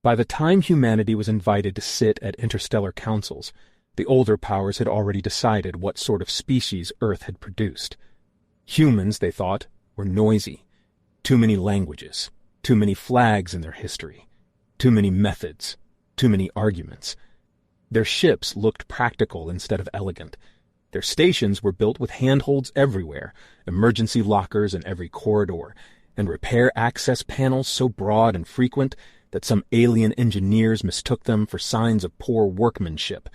By the time humanity was invited to sit at interstellar councils, the older powers had already decided what sort of species Earth had produced. Humans, they thought, were noisy. Too many languages, too many flags in their history, too many methods, too many arguments. Their ships looked practical instead of elegant. Their stations were built with handholds everywhere, emergency lockers in every corridor, and repair access panels so broad and frequent that some alien engineers mistook them for signs of poor workmanship.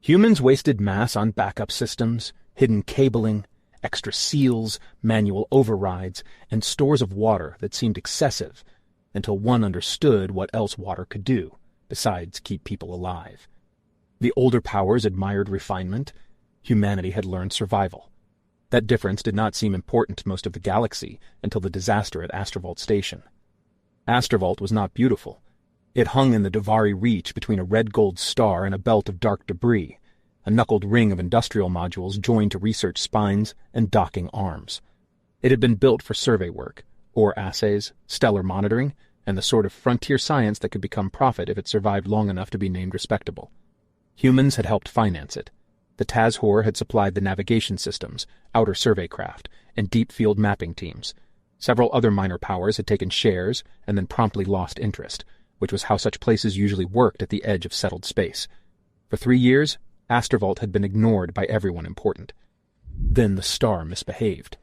Humans wasted mass on backup systems, hidden cabling, extra seals, manual overrides, and stores of water that seemed excessive, until one understood what else water could do, besides keep people alive. The older powers admired refinement. Humanity had learned survival. That difference did not seem important to most of the galaxy until the disaster at Astervault Station. Astervault was not beautiful. It hung in the Davari Reach between a red-gold star and a belt of dark debris, a knuckled ring of industrial modules joined to research spines and docking arms. It had been built for survey work, ore assays, stellar monitoring, and the sort of frontier science that could become profit if it survived long enough to be named respectable. Humans had helped finance it. The Tazhor had supplied the navigation systems, outer survey craft, and deep field mapping teams. Several other minor powers had taken shares and then promptly lost interest, which was how such places usually worked at the edge of settled space. For 3 years, Astervault had been ignored by everyone important. Then the star misbehaved.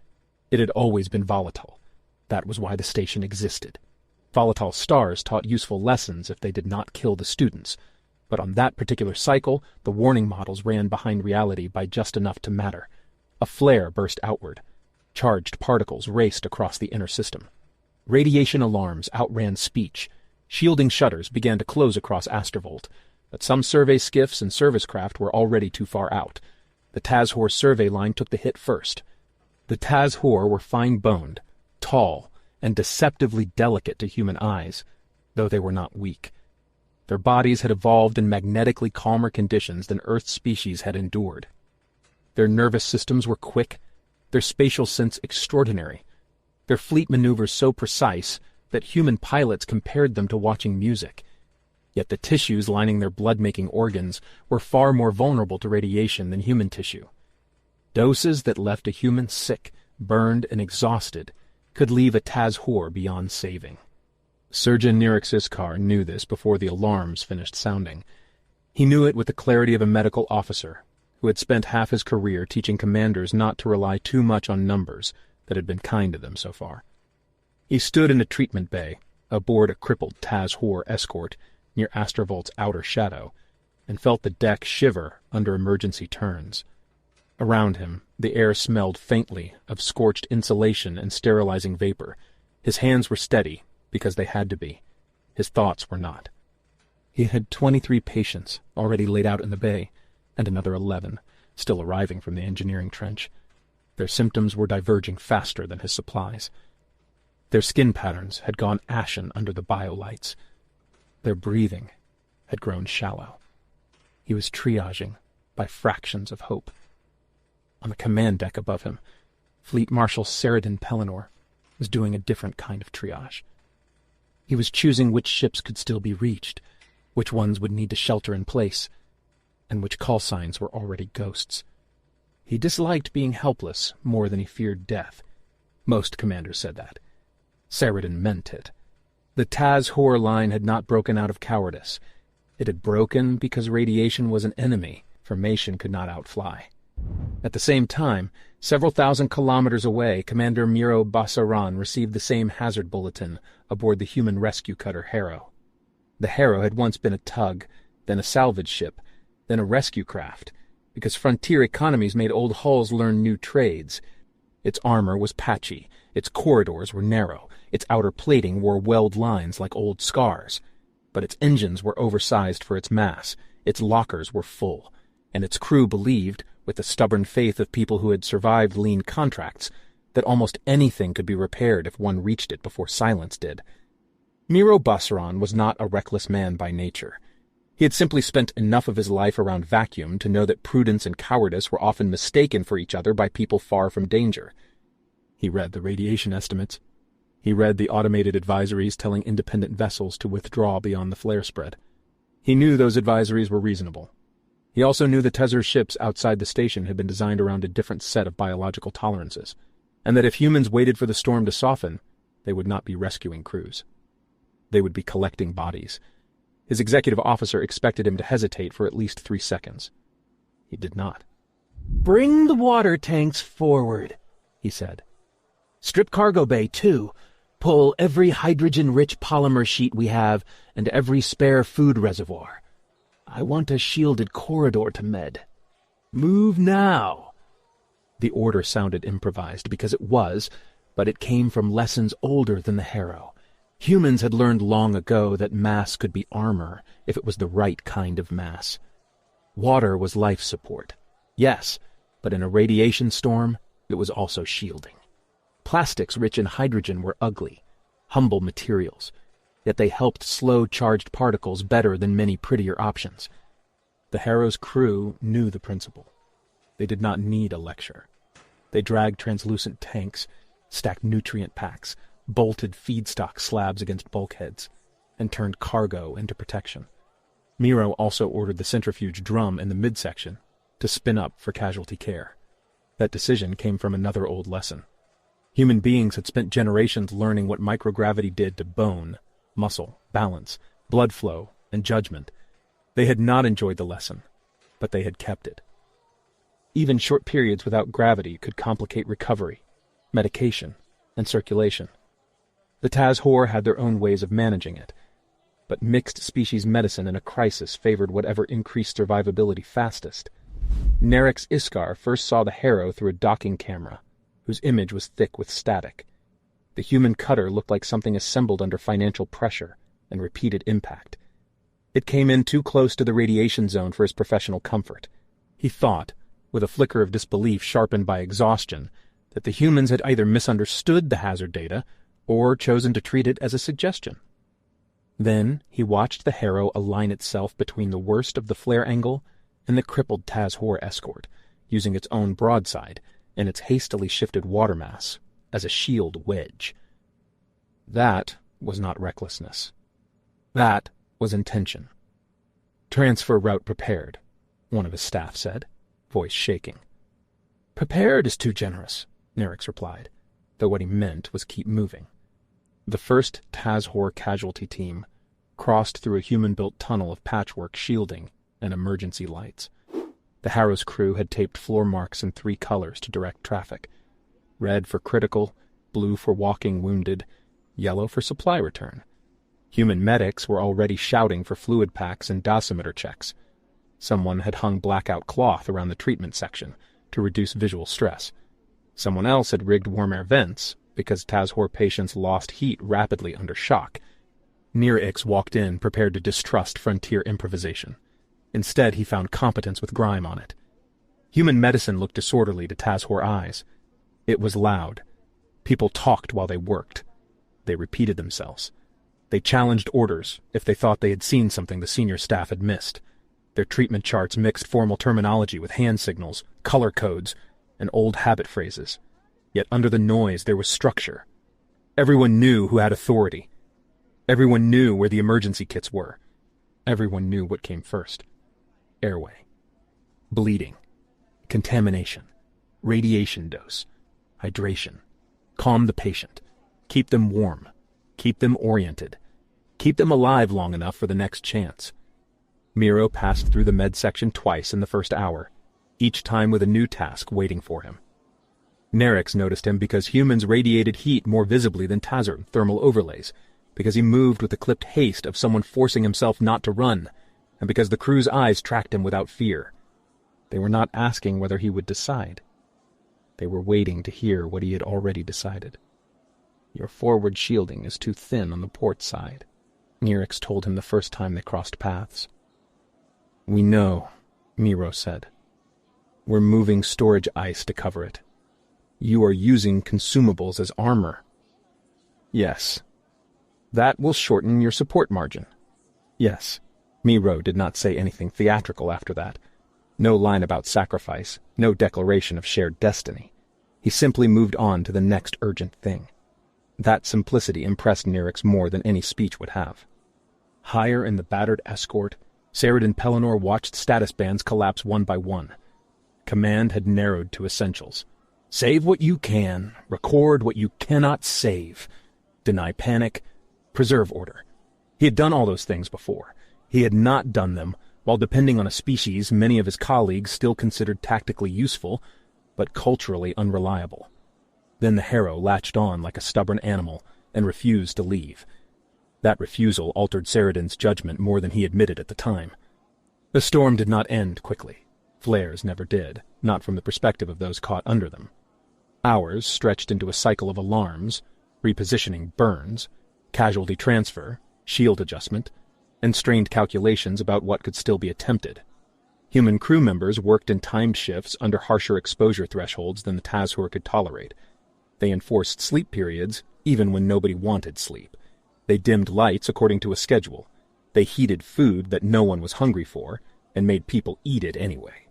It had always been volatile. That was why the station existed. Volatile stars taught useful lessons if they did not kill the students, but on that particular cycle, the warning models ran behind reality by just enough to matter. A flare burst outward. Charged particles raced across the inner system. Radiation alarms outran speech. Shielding shutters began to close across Astervault, but some survey skiffs and service craft were already too far out. The Tazhor survey line took the hit first. The Tazhor were fine-boned, tall, and deceptively delicate to human eyes, though they were not weak. Their bodies had evolved in magnetically calmer conditions than Earth's species had endured. Their nervous systems were quick, their spatial sense extraordinary, their fleet maneuvers so precise that human pilots compared them to watching music. Yet the tissues lining their blood-making organs were far more vulnerable to radiation than human tissue. Doses that left a human sick, burned, and exhausted could leave a Tazhor beyond saving. Surgeon Neryx Iskar knew this before the alarms finished sounding. He knew it with the clarity of a medical officer who had spent half his career teaching commanders not to rely too much on numbers that had been kind to them so far. He stood in a treatment bay, aboard a crippled Tazhor escort near Astervault's outer shadow, and felt the deck shiver under emergency turns. Around him, the air smelled faintly of scorched insulation and sterilizing vapor. His hands were steady, because they had to be. His thoughts were not. He had 23 patients already laid out in the bay, and another 11 still arriving from the engineering trench. Their symptoms were diverging faster than his supplies. Their skin patterns had gone ashen under the biolights. Their breathing had grown shallow. He was triaging by fractions of hope. On the command deck above him, Fleet Marshal Saradin Pellinor was doing a different kind of triage. He was choosing which ships could still be reached, which ones would need to shelter in place, and which call signs were already ghosts. He disliked being helpless more than he feared death. Most commanders said that. Saradin meant it. The Tazhor line had not broken out of cowardice. It had broken because radiation was an enemy formation could not outfly. At the same time, several thousand kilometers away, Commander Miro Basaran received the same hazard bulletin aboard the human rescue cutter Harrow. The Harrow had once been a tug, then a salvage ship, then a rescue craft, because frontier economies made old hulls learn new trades. Its armor was patchy, its corridors were narrow, its outer plating wore weld lines like old scars. But its engines were oversized for its mass, its lockers were full, and its crew believed, with the stubborn faith of people who had survived lean contracts, that almost anything could be repaired if one reached it before silence did. Miro Basaran was not a reckless man by nature. He had simply spent enough of his life around vacuum to know that prudence and cowardice were often mistaken for each other by people far from danger. He read the radiation estimates. He read the automated advisories telling independent vessels to withdraw beyond the flare spread. He knew those advisories were reasonable. He also knew the Tazhor ships outside the station had been designed around a different set of biological tolerances, and that if humans waited for the storm to soften, they would not be rescuing crews. They would be collecting bodies. His executive officer expected him to hesitate for at least 3 seconds. He did not. "Bring the water tanks forward," he said. "Strip cargo bay, too. Pull every hydrogen-rich polymer sheet we have and every spare food reservoir. I want a shielded corridor to med. Move now." The order sounded improvised because it was, but it came from lessons older than the Harrow. Humans had learned long ago that mass could be armor if it was the right kind of mass. Water was life support, yes, but in a radiation storm, it was also shielding. Plastics rich in hydrogen were ugly, humble materials, yet they helped slow charged particles better than many prettier options. The Harrow's crew knew the principle. They did not need a lecture. They dragged translucent tanks, stacked nutrient packs, bolted feedstock slabs against bulkheads, and turned cargo into protection. Miro also ordered the centrifuge drum in the midsection to spin up for casualty care. That decision came from another old lesson. Human beings had spent generations learning what microgravity did to bone, muscle, balance, blood flow, and judgment. They had not enjoyed the lesson, but they had kept it. Even short periods without gravity could complicate recovery, medication, and circulation. The Tazhor had their own ways of managing it, but mixed-species medicine in a crisis favored whatever increased survivability fastest. Neryx Iskar first saw the Harrow through a docking camera, whose image was thick with static. The human cutter looked like something assembled under financial pressure and repeated impact. It came in too close to the radiation zone for his professional comfort. He thought, with a flicker of disbelief sharpened by exhaustion, that the humans had either misunderstood the hazard data or chosen to treat it as a suggestion. Then he watched the Harrow align itself between the worst of the flare angle and the crippled Tazhor escort, using its own broadside and its hastily shifted water mass as a shield wedge. That was not recklessness. That was intention. "Transfer route prepared," one of his staff said, voice shaking. "Prepared is too generous," Neryx replied, though what he meant was keep moving. The first Tazhor casualty team crossed through a human-built tunnel of patchwork shielding and emergency lights. The Harrow's crew had taped floor marks in 3 colors to direct traffic: red for critical, blue for walking wounded, yellow for supply return. Human medics were already shouting for fluid packs and dosimeter checks. Someone had hung blackout cloth around the treatment section to reduce visual stress. Someone else had rigged warm air vents because Tazhor patients lost heat rapidly under shock. Neryx walked in prepared to distrust frontier improvisation. Instead, he found competence with grime on it. Human medicine looked disorderly to Tazhor eyes. It was loud. People talked while they worked. They repeated themselves. They challenged orders if they thought they had seen something the senior staff had missed. Their treatment charts mixed formal terminology with hand signals, color codes, and old habit phrases. Yet under the noise there was structure. Everyone knew who had authority. Everyone knew where the emergency kits were. Everyone knew what came first. Airway. Bleeding. Contamination. Radiation dose. Hydration. Calm the patient. Keep them warm. Keep them oriented. Keep them alive long enough for the next chance. Miro passed through the med section twice in the first hour, each time with a new task waiting for him. Neryx noticed him because humans radiated heat more visibly than Tazhor thermal overlays, because he moved with the clipped haste of someone forcing himself not to run, and because the crew's eyes tracked him without fear. They were not asking whether he would decide. They were waiting to hear what he had already decided. "Your forward shielding is too thin on the port side," Neryx told him the first time they crossed paths. "We know," Miro said. "We're moving storage ice to cover it. You are using consumables as armor." "Yes. That will shorten your support margin." "Yes." Miro did not say anything theatrical after that. No line about sacrifice, no declaration of shared destiny. He simply moved on to the next urgent thing. That simplicity impressed Neryx more than any speech would have. Higher in the battered escort, Cerridon Pellinor watched status bands collapse one by one. Command had narrowed to essentials. Save what you can, record what you cannot save. Deny panic, preserve order. He had done all those things before. He had not done them while depending on a species many of his colleagues still considered tactically useful, but culturally unreliable. Then the Harrow latched on like a stubborn animal and refused to leave. That refusal altered Cerridon's judgment more than he admitted at the time. The storm did not end quickly. Flares never did, not from the perspective of those caught under them. Hours stretched into a cycle of alarms, repositioning burns, casualty transfer, shield adjustment, and strained calculations about what could still be attempted. Human crew members worked in timed shifts under harsher exposure thresholds than the Tazhor could tolerate. They enforced sleep periods even when nobody wanted sleep. They dimmed lights according to a schedule. They heated food that no one was hungry for and made people eat it anyway.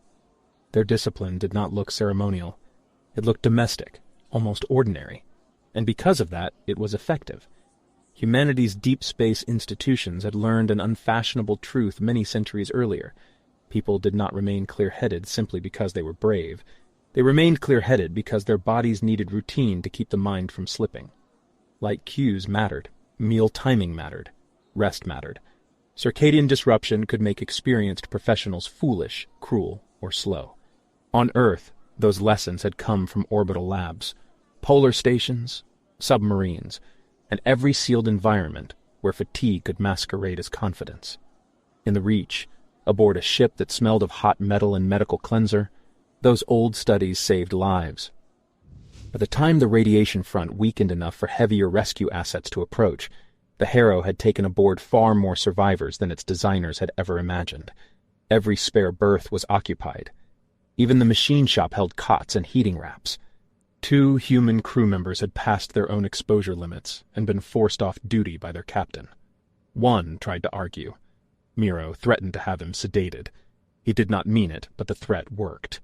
Their discipline did not look ceremonial. It looked domestic, almost ordinary, and because of that, it was effective. Humanity's deep space institutions had learned an unfashionable truth many centuries earlier. People did not remain clear-headed simply because they were brave. They remained clear-headed because their bodies needed routine to keep the mind from slipping. Light cues mattered. Meal timing mattered. Rest mattered. Circadian disruption could make experienced professionals foolish, cruel, or slow. On Earth, those lessons had come from orbital labs, polar stations, submarines, and every sealed environment where fatigue could masquerade as confidence. In the Reach, aboard a ship that smelled of hot metal and medical cleanser, those old studies saved lives. By the time the radiation front weakened enough for heavier rescue assets to approach, the Harrow had taken aboard far more survivors than its designers had ever imagined. Every spare berth was occupied. Even the machine shop held cots and heating wraps. 2 human crew members had passed their own exposure limits and been forced off duty by their captain. One tried to argue. Miro threatened to have him sedated. He did not mean it, but the threat worked.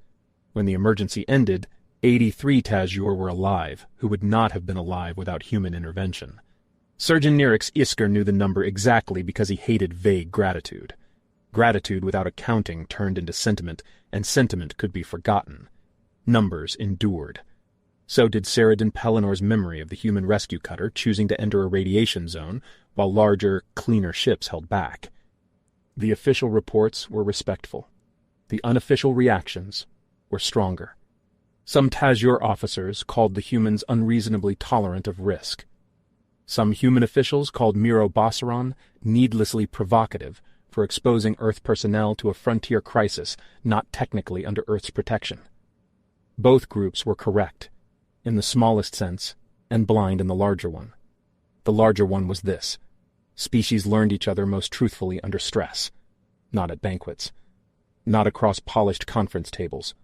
When the emergency ended, 83 Tazhor were alive, who would not have been alive without human intervention. Surgeon Neryx Iskar knew the number exactly because he hated vague gratitude. Gratitude without accounting turned into sentiment, and sentiment could be forgotten. Numbers endured. So did Cerridon Pellinor's memory of the human rescue cutter choosing to enter a radiation zone, while larger, cleaner ships held back. The official reports were respectful. The unofficial reactions were stronger. Some Tazhor officers called the humans unreasonably tolerant of risk. Some human officials called Miro Basaran needlessly provocative for exposing Earth personnel to a frontier crisis not technically under Earth's protection. Both groups were correct, in the smallest sense, and blind in the larger one. The larger one was this: species learned each other most truthfully under stress, not at banquets, not across polished conference tables,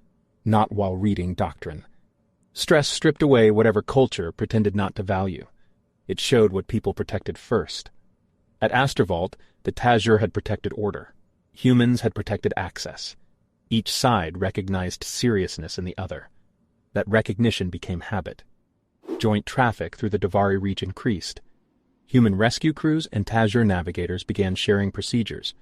not while reading doctrine. Stress stripped away whatever culture pretended not to value. It showed what people protected first. At Astervault, the Tazhor had protected order. Humans had protected access. Each side recognized seriousness in the other. That recognition became habit. Joint traffic through the Davari Reach increased. Human rescue crews and Tazhor navigators began sharing procedures.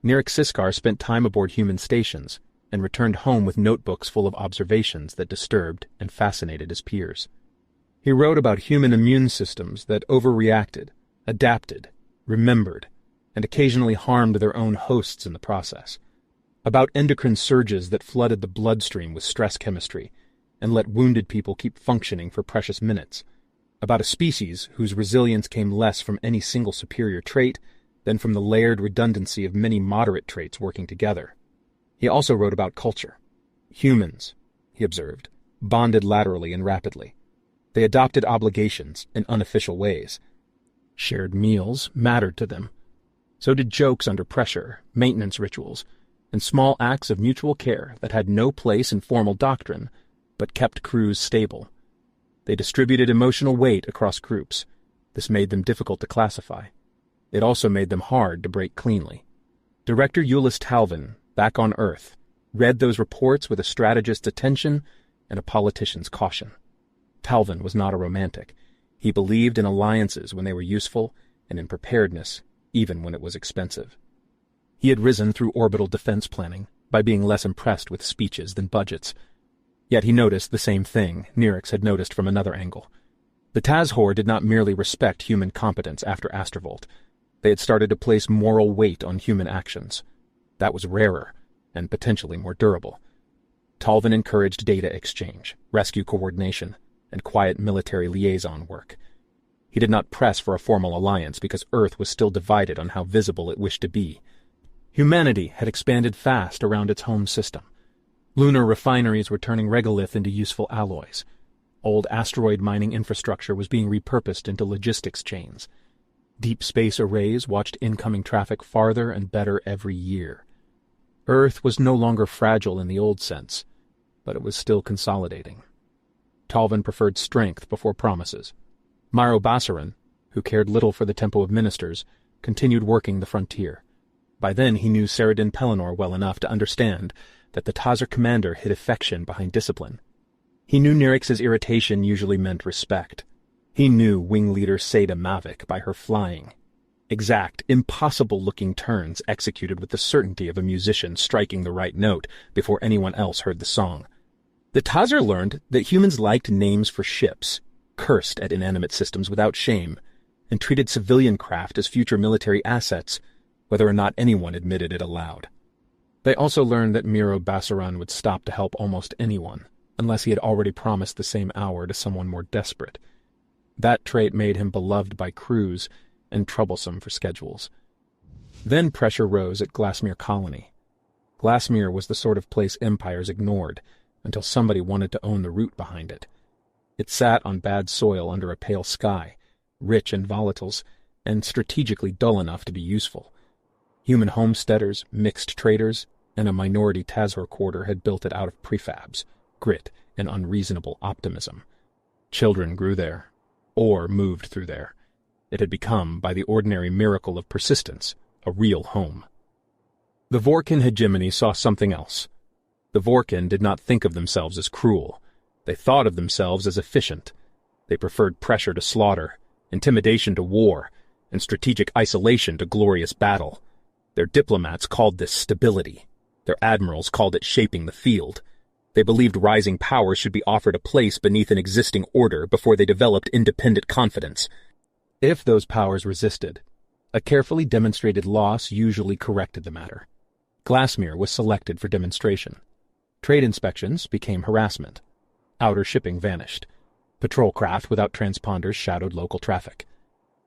Neryx Iskar spent time aboard human stations and returned home with notebooks full of observations that disturbed and fascinated his peers. He wrote about human immune systems that overreacted, adapted, remembered, and occasionally harmed their own hosts in the process. About endocrine surges that flooded the bloodstream with stress chemistry and let wounded people keep functioning for precious minutes. About a species whose resilience came less from any single superior trait than from the layered redundancy of many moderate traits working together. He also wrote about culture. Humans, he observed, bonded laterally and rapidly. They adopted obligations in unofficial ways. Shared meals mattered to them. So did jokes under pressure, maintenance rituals, and small acts of mutual care that had no place in formal doctrine, but kept crews stable. They distributed emotional weight across groups. This made them difficult to classify. It also made them hard to break cleanly. Director Ulyss Talvin, back on Earth, read those reports with a strategist's attention and a politician's caution. Talvin was not a romantic. He believed in alliances when they were useful, and in preparedness, even when it was expensive. He had risen through orbital defense planning by being less impressed with speeches than budgets. Yet he noticed the same thing Neryx had noticed from another angle. The Tazhor did not merely respect human competence after Astervault. They had started to place moral weight on human actions. That was rarer, and potentially more durable. Talvin encouraged data exchange, rescue coordination, and quiet military liaison work. He did not press for a formal alliance because Earth was still divided on how visible it wished to be. Humanity had expanded fast around its home system. Lunar refineries were turning regolith into useful alloys. Old asteroid mining infrastructure was being repurposed into logistics chains. Deep space arrays watched incoming traffic farther and better every year. Earth was no longer fragile in the old sense, but it was still consolidating. Talvin preferred strength before promises. Miro Basaran, who cared little for the tempo of ministers, continued working the frontier. By then he knew Saradin Pelennor well enough to understand that the Tazhor commander hid affection behind discipline. He knew Neryx's irritation usually meant respect. He knew wing leader Seda Mavic by her flying. Exact, impossible-looking turns executed with the certainty of a musician striking the right note before anyone else heard the song. The Tazhor learned that humans liked names for ships, cursed at inanimate systems without shame, and treated civilian craft as future military assets, whether or not anyone admitted it aloud. They also learned that Miro Basaran would stop to help almost anyone, unless he had already promised the same hour to someone more desperate. That trait made him beloved by crews and troublesome for schedules. Then pressure rose at Glassmere Colony. Glassmere was the sort of place empires ignored, until somebody wanted to own the root behind it. It sat on bad soil under a pale sky, rich in volatiles, and strategically dull enough to be useful. Human homesteaders, mixed traders, and a minority Tazhor quarter had built it out of prefabs, grit, and unreasonable optimism. Children grew there, or moved through there. It had become, by the ordinary miracle of persistence, a real home. The Vorqen hegemony saw something else. The Vorqen did not think of themselves as cruel. They thought of themselves as efficient. They preferred pressure to slaughter, intimidation to war, and strategic isolation to glorious battle. Their diplomats called this stability. Their admirals called it shaping the field. They believed rising powers should be offered a place beneath an existing order before they developed independent confidence. If those powers resisted, a carefully demonstrated loss usually corrected the matter. Glassmere was selected for demonstration. Trade inspections became harassment. Outer shipping vanished. Patrol craft without transponders shadowed local traffic.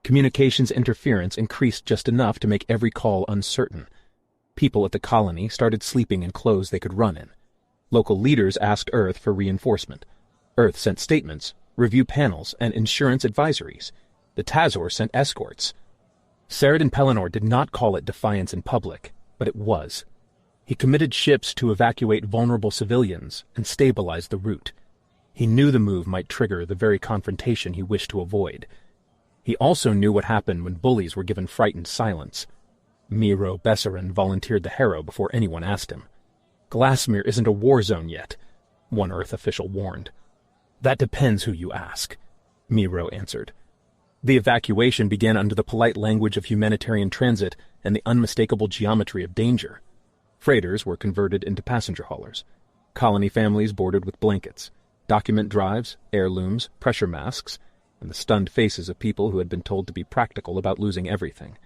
Communications interference increased just enough to make every call uncertain. People at the colony started sleeping in clothes they could run in. Local leaders asked Earth for reinforcement. Earth sent statements, review panels, and insurance advisories. The Tazhor sent escorts. Saradin Pelennor did not call it defiance in public, but it was. He committed ships to evacuate vulnerable civilians and stabilize the route. He knew the move might trigger the very confrontation he wished to avoid. He also knew what happened when bullies were given frightened silence. Miro Basaran volunteered the Harrow before anyone asked him. Glassmere isn't a war zone yet, one Earth official warned. That depends who you ask, Miro answered. The evacuation began under the polite language of humanitarian transit and the unmistakable geometry of danger. Freighters were converted into passenger haulers. Colony families boarded with blankets, document drives, heirlooms, pressure masks, and the stunned faces of people who had been told to be practical about losing everything.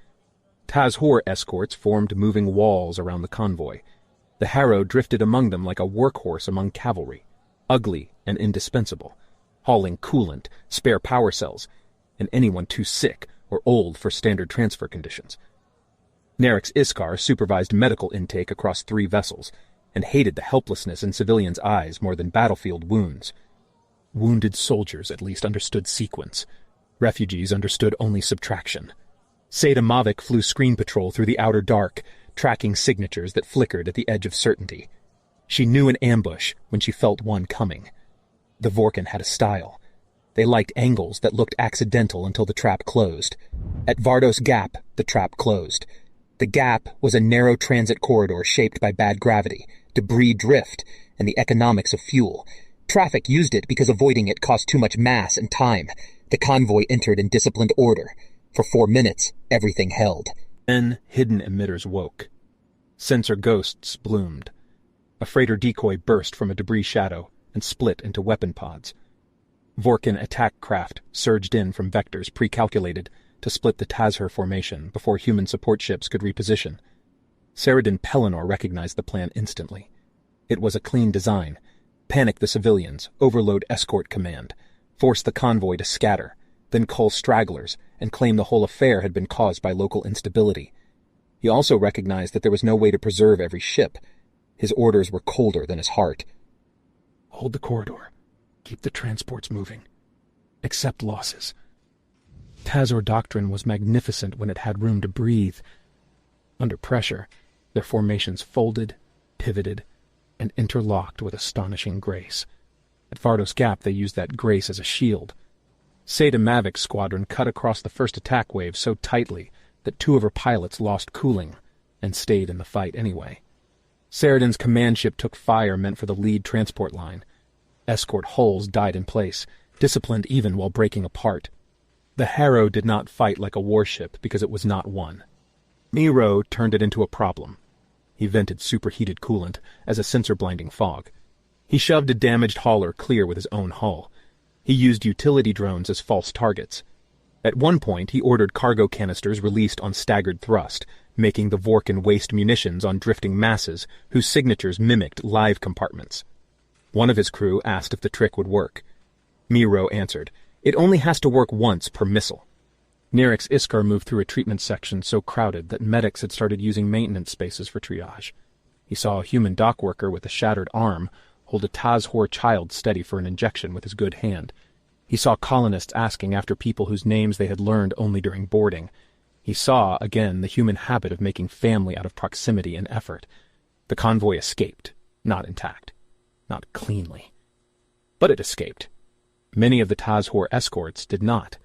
Tazhor escorts formed moving walls around the convoy. The Harrow drifted among them like a workhorse among cavalry, ugly and indispensable, hauling coolant, spare power cells, and anyone too sick or old for standard transfer conditions. Neryx Iskar supervised medical intake across 3 vessels, and hated the helplessness in civilians' eyes more than battlefield wounds. Wounded soldiers at least understood sequence. Refugees understood only subtraction. Seda Mavic flew screen patrol through the outer dark, tracking signatures that flickered at the edge of certainty. She knew an ambush when she felt one coming. The Vorqen had a style. They liked angles that looked accidental until the trap closed. At Vardos Gap, the trap closed. The gap was a narrow transit corridor shaped by bad gravity, debris drift, and the economics of fuel. Traffic used it because avoiding it cost too much mass and time. The convoy entered in disciplined order. For 4 minutes, everything held. Then hidden emitters woke. Sensor ghosts bloomed. A freighter decoy burst from a debris shadow and split into weapon pods. Vorqen attack craft surged in from vectors pre-calculated to split the Tazhor formation before human support ships could reposition. Saradin Pellinor recognized the plan instantly. It was a clean design. Panic the civilians, overload escort command, force the convoy to scatter, then cull stragglers and claim the whole affair had been caused by local instability. He also recognized that there was no way to preserve every ship. His orders were colder than his heart. Hold the corridor. Keep the transports moving. Accept losses. Tazhor doctrine was magnificent when it had room to breathe. Under pressure, their formations folded, pivoted, and interlocked with astonishing grace. At Vardos Gap they used that grace as a shield. Seda Mavic's squadron cut across the first attack wave so tightly that 2 of her pilots lost cooling and stayed in the fight anyway. Saradin's command ship took fire meant for the lead transport line. Escort hulls died in place, disciplined even while breaking apart. The Harrow did not fight like a warship because it was not one. Miro turned it into a problem. He vented superheated coolant as a sensor-blinding fog. He shoved a damaged hauler clear with his own hull. He used utility drones as false targets. At one point, he ordered cargo canisters released on staggered thrust, making the Vorqen waste munitions on drifting masses whose signatures mimicked live compartments. One of his crew asked if the trick would work. Miro answered, "It only has to work once per missile." Neryx Iskar moved through a treatment section so crowded that medics had started using maintenance spaces for triage. He saw a human dock worker with a shattered arm hold a Tazhor child steady for an injection with his good hand. He saw colonists asking after people whose names they had learned only during boarding. He saw, again, the human habit of making family out of proximity and effort. The convoy escaped, not intact, not cleanly. But it escaped. Many of the Tazhor escorts did not.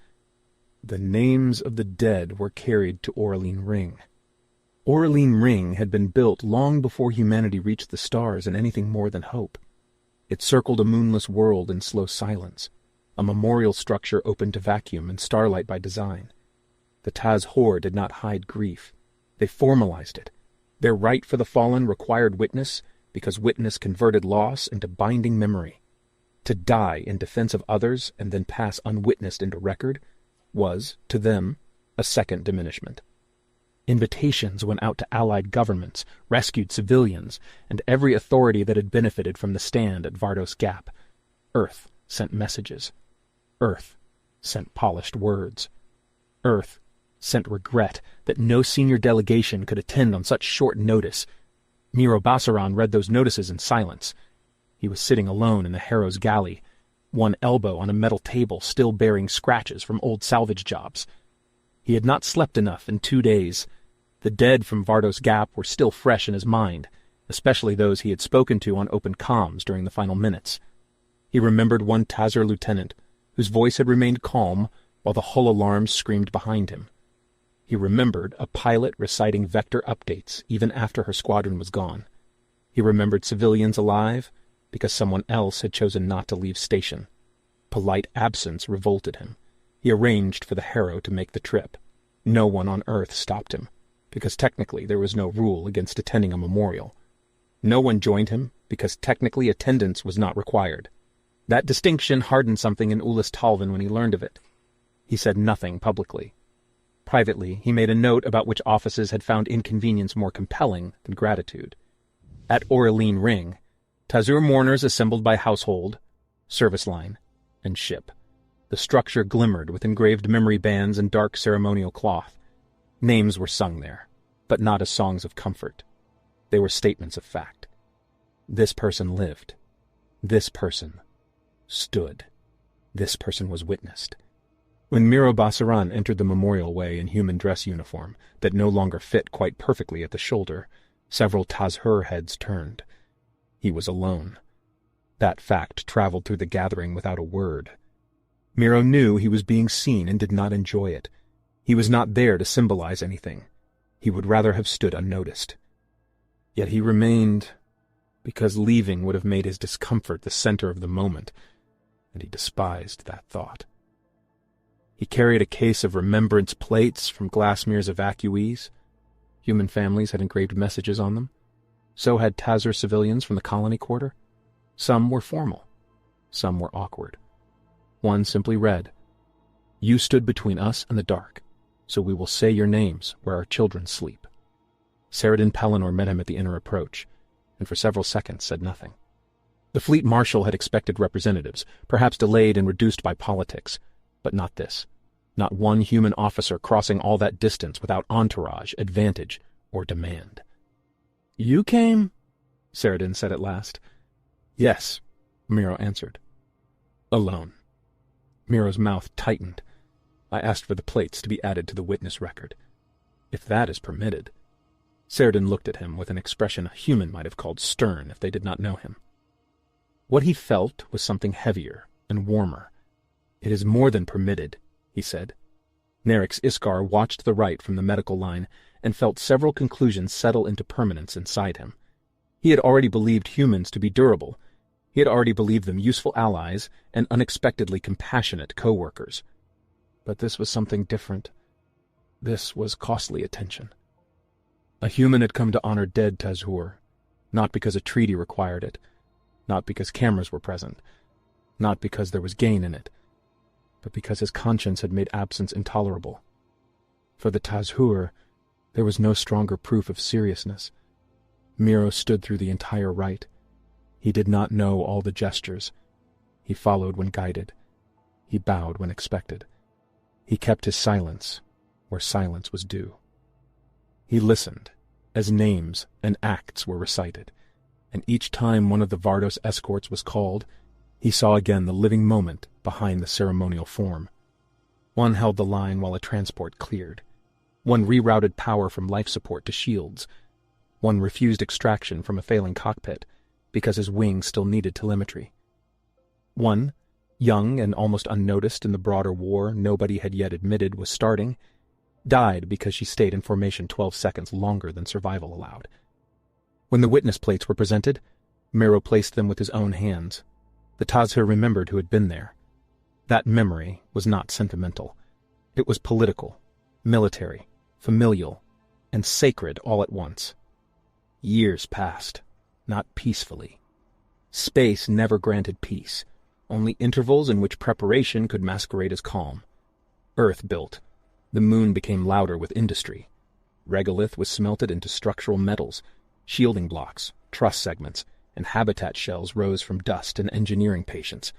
The names of the dead were carried to Oraline Ring. Oraline Ring had been built long before humanity reached the stars and anything more than hope. It circled a moonless world in slow silence, a memorial structure open to vacuum and starlight by design. The Tazhor did not hide grief. They formalized it. Their right for the fallen required witness because witness converted loss into binding memory. To die in defense of others and then pass unwitnessed into record was, to them, a second diminishment. Invitations went out to allied governments, rescued civilians, and every authority that had benefited from the stand at Vardos Gap. Earth sent messages. Earth sent polished words. Earth sent regret that no senior delegation could attend on such short notice. Miro Basaran read those notices in silence. He was sitting alone in the Harrow's galley, one elbow on a metal table still bearing scratches from old salvage jobs. He had not slept enough in 2 days. The dead from Vardos Gap were still fresh in his mind, especially those he had spoken to on open comms during the final minutes. He remembered one Tazhor lieutenant, whose voice had remained calm while the hull alarms screamed behind him. He remembered a pilot reciting vector updates even after her squadron was gone. He remembered civilians alive because someone else had chosen not to leave station. Polite absence revolted him. He arranged for the Harrow to make the trip. No one on Earth stopped him, because technically there was no rule against attending a memorial. No one joined him, because technically attendance was not required. That distinction hardened something in Ulis Talvin when he learned of it. He said nothing publicly. Privately, he made a note about which offices had found inconvenience more compelling than gratitude. At Oraline Ring, Tazhor mourners assembled by household, service line, and ship. The structure glimmered with engraved memory bands and dark ceremonial cloth. Names were sung there, but not as songs of comfort. They were statements of fact. This person lived. This person stood. This person was witnessed. When Miro Basaran entered the memorial way in human dress uniform that no longer fit quite perfectly at the shoulder, several Tazhor heads turned. He was alone. That fact traveled through the gathering without a word. Miro knew he was being seen and did not enjoy it. He was not there to symbolize anything. He would rather have stood unnoticed. Yet he remained because leaving would have made his discomfort the center of the moment, and he despised that thought. He carried a case of remembrance plates from Glassmere's evacuees. Human families had engraved messages on them. So had Tazhor civilians from the colony quarter. Some were formal. Some were awkward. One simply read, "You stood between us and the dark, so we will say your names where our children sleep." Surgeon Pellinor met him at the inner approach, and for several seconds said nothing. The fleet marshal had expected representatives, perhaps delayed and reduced by politics, but not this. Not one human officer crossing all that distance without entourage, advantage, or demand. "You came?" Surgeon said at last. "Yes," Miro answered. "Alone." Miro's mouth tightened. "I asked for the plates to be added to the witness record. If that is permitted." Surgeon looked at him with an expression a human might have called stern if they did not know him. What he felt was something heavier and warmer. "It is more than permitted," he said. Neryx Iskar watched the rite from the medical line and felt several conclusions settle into permanence inside him. He had already believed humans to be durable. He had already believed them useful allies and unexpectedly compassionate co-workers. But this was something different. This was costly attention. A human had come to honor dead Tazhor, not because a treaty required it, not because cameras were present, not because there was gain in it, but because his conscience had made absence intolerable. For the Tazhor, there was no stronger proof of seriousness. Miro stood through the entire rite. He did not know all the gestures. He followed when guided. He bowed when expected. He kept his silence where silence was due. He listened as names and acts were recited, and each time one of the Vardos escorts was called, he saw again the living moment behind the ceremonial form. One held the line while a transport cleared. One rerouted power from life support to shields. One refused extraction from a failing cockpit because his wings still needed telemetry. One, young and almost unnoticed in the broader war nobody had yet admitted was starting, died because she stayed in formation 12 seconds longer than survival allowed. When the witness plates were presented, Miro placed them with his own hands. The Tazhor remembered who had been there. That memory was not sentimental. It was political, military, familial, and sacred all at once. Years passed, not peacefully. Space never granted peace, only intervals in which preparation could masquerade as calm. Earth built. The moon became louder with industry. Regolith was smelted into structural metals. Shielding blocks, truss segments, and habitat shells rose from dust and engineering patience.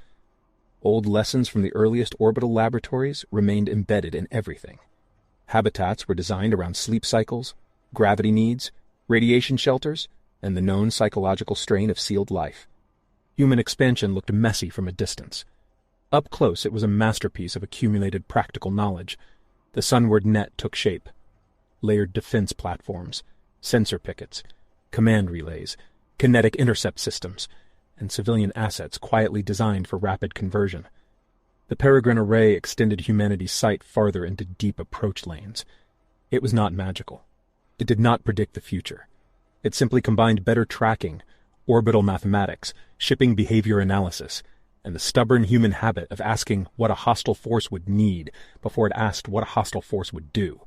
Old lessons from the earliest orbital laboratories remained embedded in everything. Habitats were designed around sleep cycles, gravity needs, radiation shelters, and the known psychological strain of sealed life. Human expansion looked messy from a distance. Up close, it was a masterpiece of accumulated practical knowledge. The sunward net took shape. Layered defense platforms, sensor pickets, command relays, kinetic intercept systems, and civilian assets quietly designed for rapid conversion. The Peregrine Array extended humanity's sight farther into deep approach lanes. It was not magical. It did not predict the future. It simply combined better tracking, orbital mathematics, shipping behavior analysis, and the stubborn human habit of asking what a hostile force would need before it asked what a hostile force would do.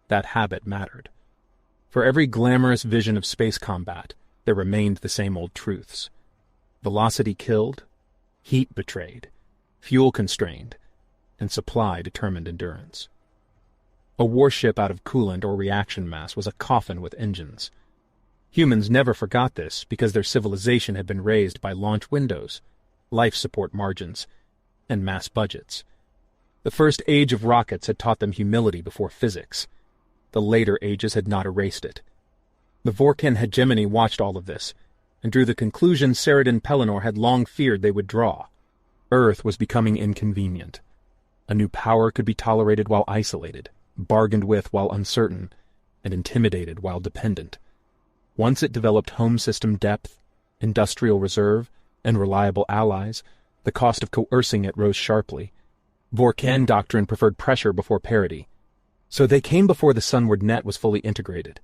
That habit mattered. For every glamorous vision of space combat, there remained the same old truths. Velocity killed, heat betrayed, fuel constrained, and supply determined endurance. A warship out of coolant or reaction mass was a coffin with engines. Humans never forgot this because their civilization had been raised by launch windows, life support margins, and mass budgets. The first age of rockets had taught them humility before physics. The later ages had not erased it. The Vorqen hegemony watched all of this, and drew the conclusion Surgeon Pellinor had long feared they would draw. Earth was becoming inconvenient. A new power could be tolerated while isolated, bargained with while uncertain, and intimidated while dependent. Once it developed home system depth, industrial reserve, and reliable allies, the cost of coercing it rose sharply. Vorqen doctrine preferred pressure before parity. So they came before the sunward net was fully integrated.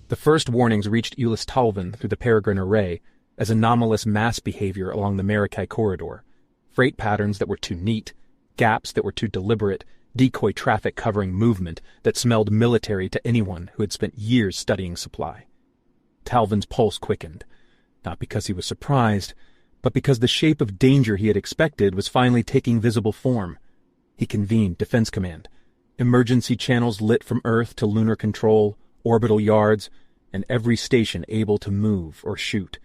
The first warnings reached Ulyss Talvin through the Peregrine Array as anomalous mass behavior along the Marikai corridor, freight patterns that were too neat, Gaps that were too deliberate, decoy traffic covering movement that smelled military to anyone who had spent years studying supply. Talvin's pulse quickened, not because he was surprised, but because the shape of danger he had expected was finally taking visible form. He convened Defense Command, emergency channels lit from Earth to lunar control, orbital yards, and every station able to move or shoot.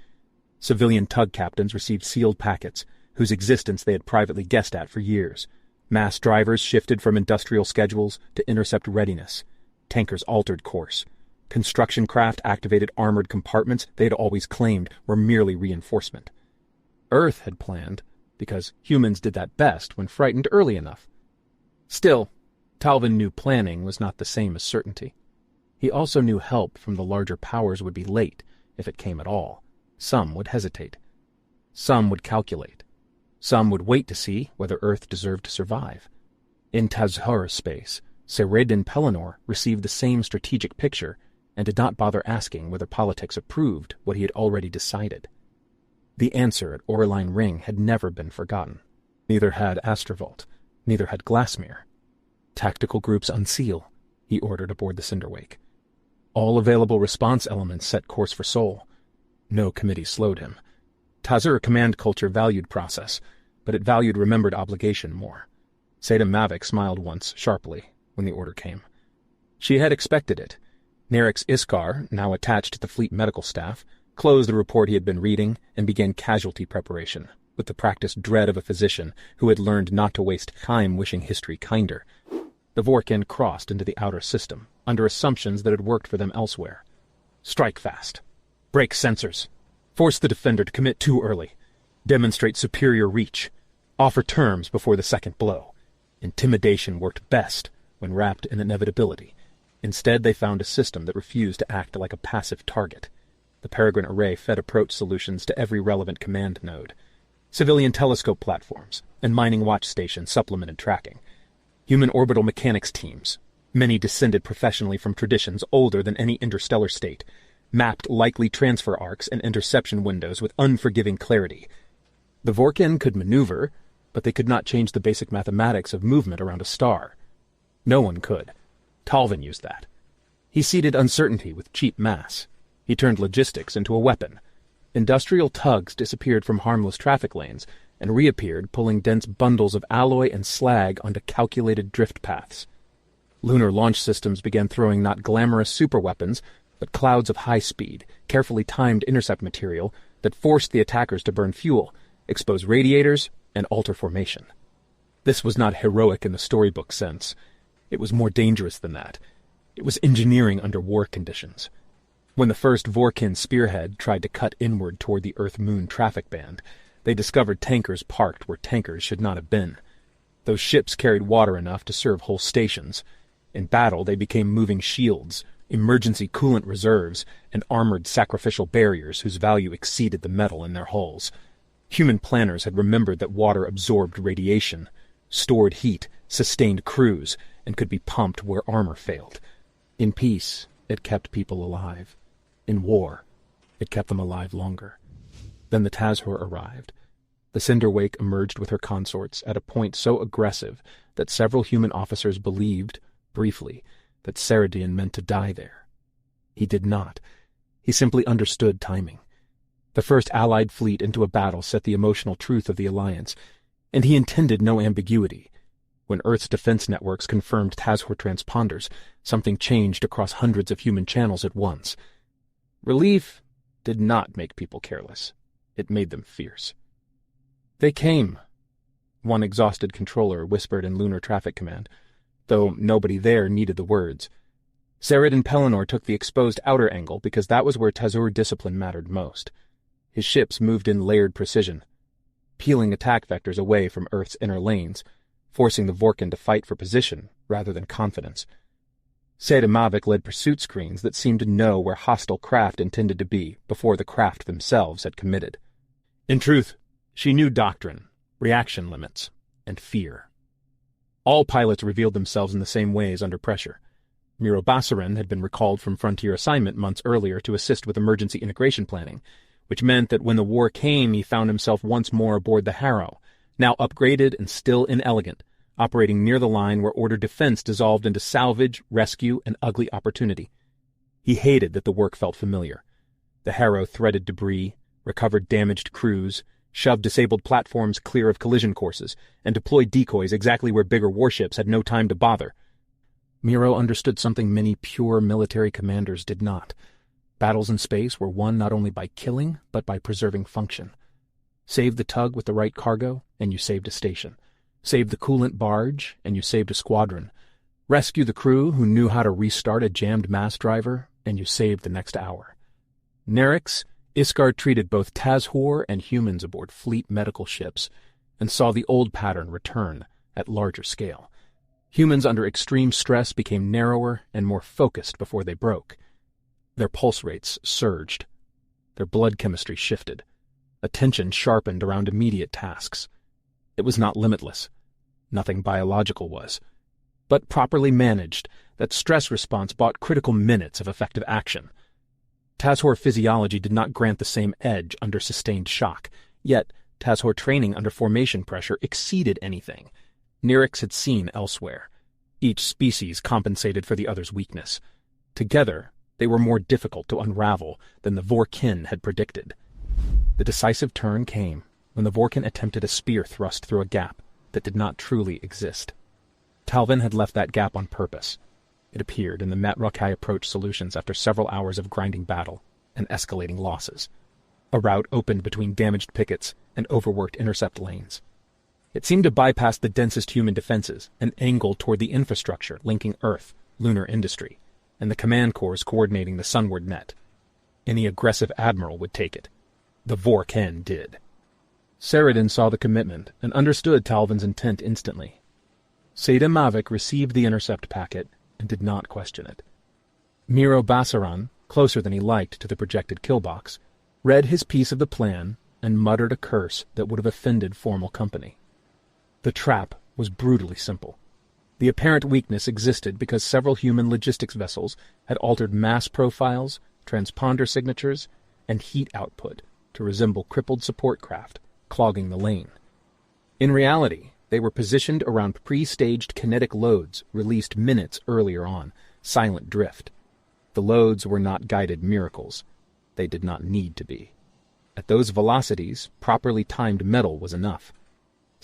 Civilian tug captains received sealed packets, whose existence they had privately guessed at for years. Mass drivers shifted from industrial schedules to intercept readiness. Tankers altered course. Construction craft activated armored compartments they had always claimed were merely reinforcement. Earth had planned, because humans did that best when frightened early enough. Still, Talvin knew planning was not the same as certainty. He also knew help from the larger powers would be late, if it came at all. Some would hesitate. Some would calculate. Some would wait to see whether Earth deserved to survive. In Tazhor space, Seredin Pellinor received the same strategic picture and did not bother asking whether politics approved what he had already decided. The answer at Orline Ring had never been forgotten. Neither had Astervault. Neither had Glassmere. Tactical groups unseal, he ordered aboard the Cinderwake. All available response elements set course for Sol. No committee slowed him. Tazhor command culture valued process, but it valued remembered obligation more. Seda Mavic smiled once, sharply, when the order came. She had expected it. Neryx Iskar, now attached to the fleet medical staff, closed the report he had been reading and began casualty preparation, with the practiced dread of a physician who had learned not to waste time wishing history kinder. The Vorqen crossed into the outer system, under assumptions that had worked for them elsewhere. Strike fast. Break sensors. Force the defender to commit too early. Demonstrate superior reach. Offer terms before the second blow. Intimidation worked best when wrapped in inevitability. Instead, they found a system that refused to act like a passive target. The Peregrine Array fed approach solutions to every relevant command node. Civilian telescope platforms and mining watch stations supplemented tracking. Human orbital mechanics teams, many descended professionally from traditions older than any interstellar state, mapped likely transfer arcs and interception windows with unforgiving clarity. The Vorqen could maneuver, but they could not change the basic mathematics of movement around a star. No one could. Talvin used that. He seeded uncertainty with cheap mass. He turned logistics into a weapon. Industrial tugs disappeared from harmless traffic lanes and reappeared pulling dense bundles of alloy and slag onto calculated drift paths. Lunar launch systems began throwing not glamorous superweapons, but clouds of high-speed, carefully timed intercept material that forced the attackers to burn fuel, expose radiators, and alter formation. This was not heroic in the storybook sense. It was more dangerous than that. It was engineering under war conditions. When the first Vorqen spearhead tried to cut inward toward the Earth-Moon traffic band, they discovered tankers parked where tankers should not have been. Those ships carried water enough to serve whole stations. In battle, they became moving shields, emergency coolant reserves, and armored sacrificial barriers whose value exceeded the metal in their hulls. Human planners had remembered that water absorbed radiation, stored heat, sustained crews, and could be pumped where armor failed. In peace, it kept people alive. In war, it kept them alive longer. Then the Tazhor arrived. The Cinderwake emerged with her consorts at a point so aggressive that several human officers believed, briefly, that Seredin meant to die there. He did not. He simply understood timing. The first Allied fleet into a battle set the emotional truth of the alliance, and he intended no ambiguity. When Earth's defense networks confirmed Tazhor transponders, something changed across hundreds of human channels at once. Relief did not make people careless. It made them fierce. They came, one exhausted controller whispered in Lunar Traffic Command, though nobody there needed the words. Seredin Pellinor took the exposed outer angle because that was where Tazhor discipline mattered most. His ships moved in layered precision, peeling attack vectors away from Earth's inner lanes, forcing the Vorqen to fight for position rather than confidence. Seda Mavic led pursuit screens that seemed to know where hostile craft intended to be before the craft themselves had committed. In truth, she knew doctrine, reaction limits, and fear. All pilots revealed themselves in the same ways under pressure. Miro Basaran had been recalled from frontier assignment months earlier to assist with emergency integration planning, which meant that when the war came he found himself once more aboard the Harrow, now upgraded and still inelegant, operating near the line where order defense dissolved into salvage, rescue, and ugly opportunity. He hated that the work felt familiar. The Harrow threaded debris, recovered damaged crews, shoved disabled platforms clear of collision courses, and deployed decoys exactly where bigger warships had no time to bother. Miro understood something many pure military commanders did not. Battles in space were won not only by killing, but by preserving function. Save the tug with the right cargo, and you saved a station. Save the coolant barge, and you saved a squadron. Rescue the crew who knew how to restart a jammed mass driver, and you saved the next hour. Neryx Iskar treated both Tazhor and humans aboard fleet medical ships, and saw the old pattern return at larger scale. Humans under extreme stress became narrower and more focused before they broke. Their pulse rates surged. Their blood chemistry shifted. Attention sharpened around immediate tasks. It was not limitless. Nothing biological was. But properly managed, that stress response bought critical minutes of effective action. Tazhor physiology did not grant the same edge under sustained shock, yet Tazhor training under formation pressure exceeded anything Neryx had seen elsewhere. Each species compensated for the other's weakness. Together, they were more difficult to unravel than the Vorqen had predicted. The decisive turn came when the Vorqen attempted a spear thrust through a gap that did not truly exist. Talvin had left that gap on purpose. It appeared in the Matrokai approach solutions after several hours of grinding battle and escalating losses. A route opened between damaged pickets and overworked intercept lanes. It seemed to bypass the densest human defenses and angle toward the infrastructure linking Earth, lunar industry, and the command corps coordinating the sunward net. Any aggressive admiral would take it. The Vorqen did. Saradin saw the commitment and understood Talvin's intent instantly. Seda Mavic received the intercept packet and did not question it. Miro Basaran, closer than he liked to the projected killbox, read his piece of the plan and muttered a curse that would have offended formal company. The trap was brutally simple. The apparent weakness existed because several human logistics vessels had altered mass profiles, transponder signatures, and heat output to resemble crippled support craft, clogging the lane. In reality, they were positioned around pre-staged kinetic loads released minutes earlier on, silent drift. The loads were not guided miracles. They did not need to be. At those velocities, properly timed metal was enough.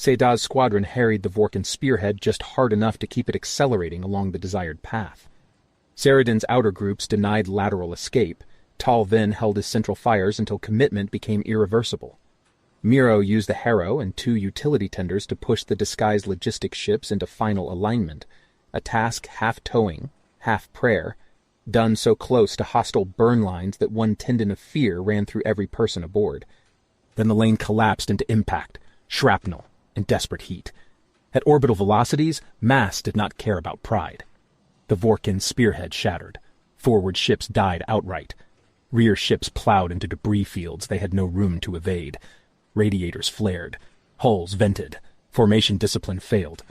Sedah's squadron harried the Vorqen spearhead just hard enough to keep it accelerating along the desired path. Saradin's outer groups denied lateral escape. Tal then held his central fires until commitment became irreversible. Miro used the Harrow and 2 utility tenders to push the disguised logistics ships into final alignment, a task half towing, half prayer, done so close to hostile burn lines that one tendon of fear ran through every person aboard. Then the lane collapsed into impact, shrapnel, and desperate heat. At orbital velocities, mass did not care about pride. The Vorqen spearhead shattered. Forward ships died outright. Rear ships plowed into debris fields they had no room to evade. Radiators flared. Hulls vented. Formation discipline failed.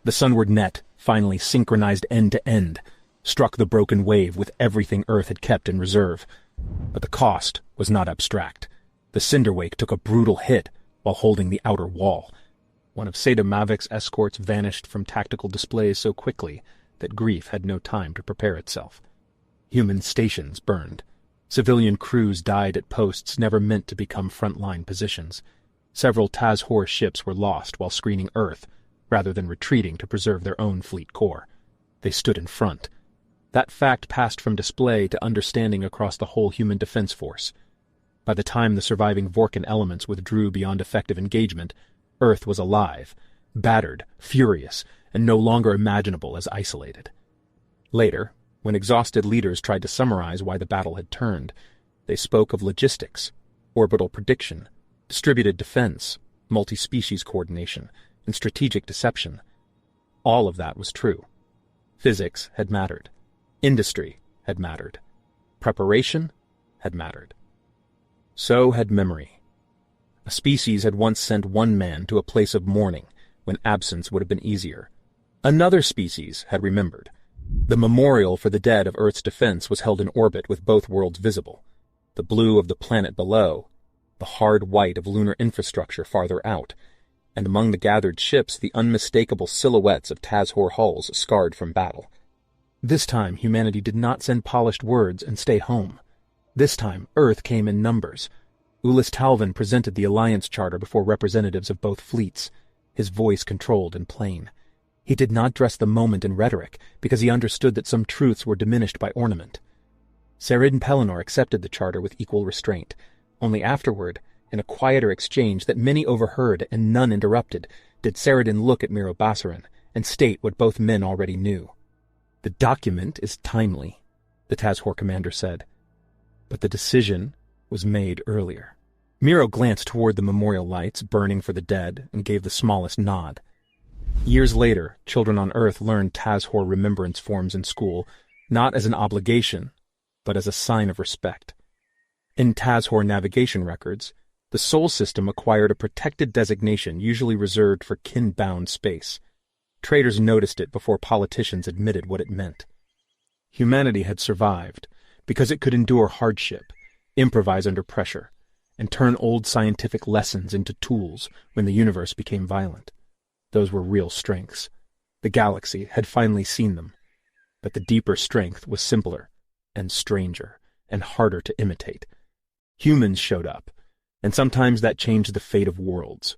The sunward net, finally synchronized end to end, struck the broken wave with everything Earth had kept in reserve. But the cost was not abstract. The Cinderwake took a brutal hit while holding the outer wall. One of Seda Mavic's escorts vanished from tactical displays so quickly that grief had no time to prepare itself. Human stations burned. Civilian crews died at posts never meant to become front-line positions. Several Tazhor ships were lost while screening Earth, rather than retreating to preserve their own fleet core. They stood in front. That fact passed from display to understanding across the whole human defense force. By the time the surviving Vorqen elements withdrew beyond effective engagement, Earth was alive, battered, furious, and no longer imaginable as isolated. Later, when exhausted leaders tried to summarize why the battle had turned, they spoke of logistics, orbital prediction, distributed defense, multi-species coordination, and strategic deception. All of that was true. Physics had mattered. Industry had mattered. Preparation had mattered. So had memory. A species had once sent one man to a place of mourning when absence would have been easier. Another species had remembered. The memorial for the dead of Earth's defense was held in orbit with both worlds visible. The blue of the planet below, the hard white of lunar infrastructure farther out. and among the gathered ships the unmistakable silhouettes of Tazhor hulls scarred from battle. This time humanity did not send polished words and stay home. This time Earth came in numbers. Ulis Talvin presented the Alliance Charter before representatives of both fleets, his voice controlled and plain. He did not dress the moment in rhetoric, because he understood that some truths were diminished by ornament. Sarid and Pellinor accepted the charter with equal restraint. Only afterward, in a quieter exchange that many overheard and none interrupted, did Saradin look at Miro Basaran and state what both men already knew. "The document is timely," the Tazhor commander said, "but the decision was made earlier." Miro glanced toward the memorial lights burning for the dead and gave the smallest nod. Years later, children on Earth learned Tazhor remembrance forms in school, not as an obligation, but as a sign of respect. In Tazhor navigation records, the Sol system acquired a protected designation usually reserved for kin-bound space. Traders noticed it before politicians admitted what it meant. Humanity had survived because it could endure hardship, improvise under pressure, and turn old scientific lessons into tools when the universe became violent. Those were real strengths. The galaxy had finally seen them. But the deeper strength was simpler, and stranger, and harder to imitate. Humans showed up, and sometimes that changed the fate of worlds.